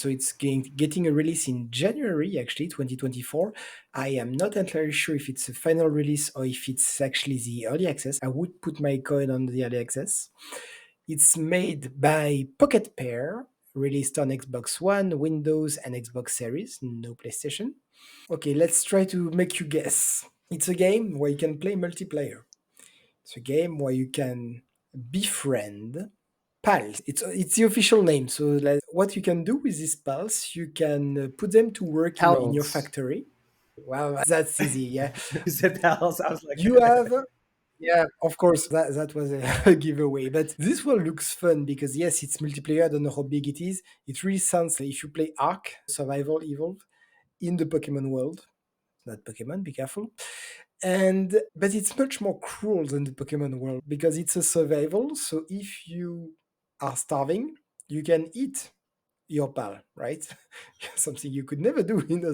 So it's getting a release in January, actually, 2024. I am not entirely sure if it's a final release or if it's actually the early access. I would put my coin on the early access. It's made by Pocket Pair, released on Xbox One, Windows, and Xbox Series, no PlayStation. Okay, let's try to make you guess. It's a game where you can play multiplayer. It's a game where you can befriend pals. It's the official name. So like, what you can do with these pals, you can put them to work in your Pals. factory. Well, that's easy. Yeah, You said pals. I was like, you have. Yeah, of course, that was a giveaway. But this one looks fun because, yes, it's multiplayer. I don't know how big it is. It really sounds like if you play Ark Survival Evolved in the Pokemon world. Not Pokemon, be careful. And but it's much more cruel than the Pokemon world because it's a survival. So if you are starving, you can eat your pal, right? Something you could never do in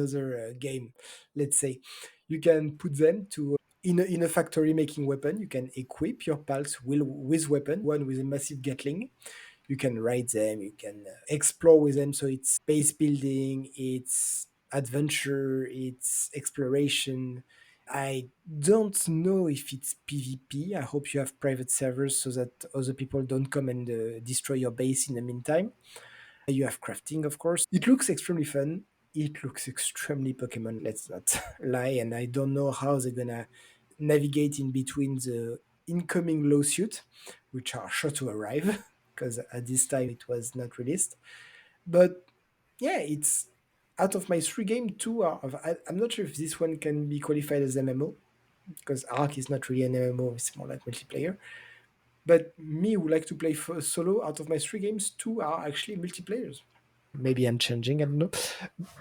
other game. Let's say you can put them to in a factory making weapon. You can equip your pals with weapon. One with a massive Gatling. You can ride them. You can explore with them. So it's base building. It's adventure. It's exploration. I don't know if it's PvP. I hope you have private servers so that other people don't come and destroy your base in the meantime. You have crafting, of course. It looks extremely fun. It looks extremely Pokemon, let's not lie. And I don't know how they're gonna navigate in between the incoming lawsuit, which are sure to arrive, because at this time it was not released. But yeah, it's out of my three game, two are. I'm not sure if this one can be qualified as MMO, because Ark is not really an MMO, it's more like multiplayer. But me who like to play solo, out of my three games, two are actually multiplayers. Maybe I'm changing, I don't know.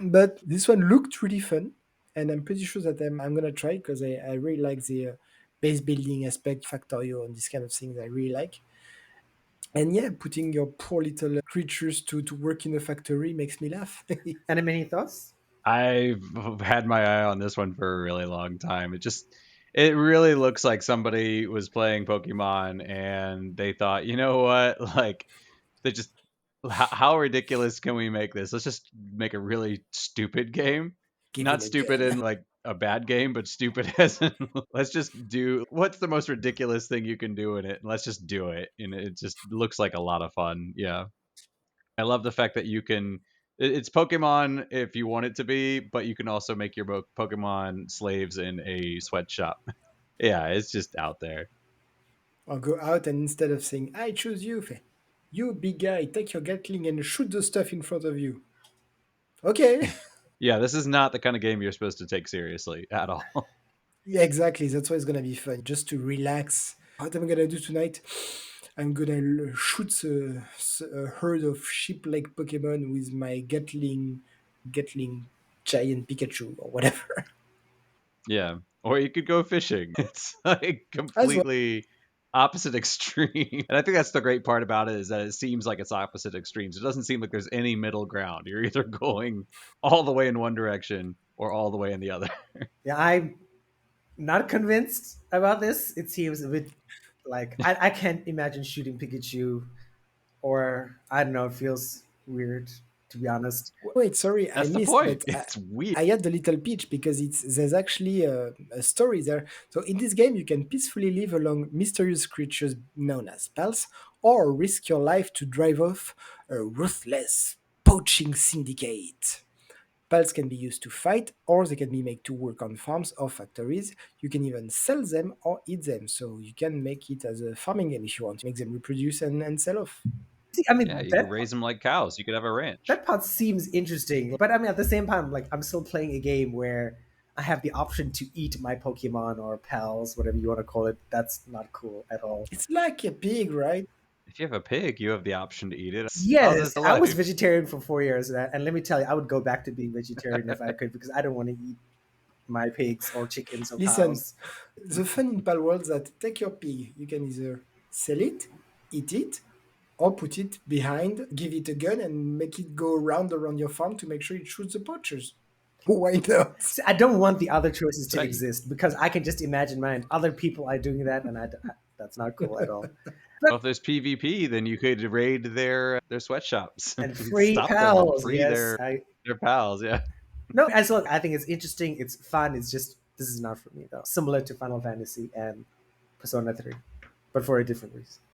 But this one looked really fun, and I'm pretty sure that I'm gonna try because I really like the base building aspect, Factorio, and this kind of things I really like. And yeah, putting your poor little creatures to work in a factory makes me laugh. any thoughts? I've had my eye on this one for a really long time. It really looks like somebody was playing Pokemon and they thought, you know what, like they just how ridiculous can we make this? Let's just make a really stupid game. Give Not him a stupid in gun. like a bad game, but stupid as in let's just do what's the most ridiculous thing you can do in it, and let's just do it. And it just looks like a lot of fun. Yeah. I love the fact that you can. It's Pokemon if you want it to be, but you can also make your Pokemon slaves in a sweatshop. Yeah, it's just out there. Or go out and instead of saying, I choose you, you big guy, take your Gatling and shoot the stuff in front of you. Okay. Yeah, this is not the kind of game you're supposed to take seriously at all. Yeah, exactly. That's why it's gonna be fun. Just to relax. What am I gonna do tonight? I'm gonna shoot a herd of sheep-like Pokemon with my Gatling giant Pikachu or whatever. Yeah, or you could go fishing. It's like As well. completely opposite extreme. And I think that's the great part about it is that it seems like it's opposite extremes. It doesn't seem like there's any middle ground. You're either going all the way in one direction or all the way in the other. Yeah, I'm not convinced about this. It seems a bit like I can't imagine shooting Pikachu, or I don't know. It feels weird, to be honest. Wait, sorry, I That's the missed, point. but It's weird. I had the little pitch because there's actually a story there. So in this game, you can peacefully live along mysterious creatures known as pals, or risk your life to drive off a ruthless poaching syndicate. Pals can be used to fight, or they can be made to work on farms or factories. You can even sell them or eat them. So you can make it as a farming game if you want to make them reproduce and sell off. See, I Yeah, mean you could raise them like cows. You could have a ranch. that part seems interesting, but I mean at the same time, like I'm still playing a game where I have the option to eat my Pokemon or pals, whatever you want to call it. That's not cool at all. It's like a pig, right? If you have a pig, you have the option to eat it. How's Yes, this a I was life? vegetarian for 4 years, and let me tell you, I would go back to being vegetarian if I could because I don't want to eat my pigs or chickens or Listen, cows. the fun in Pal World that take your pig, you can either sell it, eat it, or put it behind, give it a gun, and make it go around your farm to make sure it shoots the poachers. Why not? See, I don't want the other choices to So exist because I can just imagine my other people are doing that, and That's not cool at all. Well, if there's PvP, then you could raid their sweatshops And and free stop them and pals, free yes. their pals. Yeah. No, as well. I think it's interesting. It's fun. It's just this is not for me though. Similar to Final Fantasy and Persona 3, but for a different reason.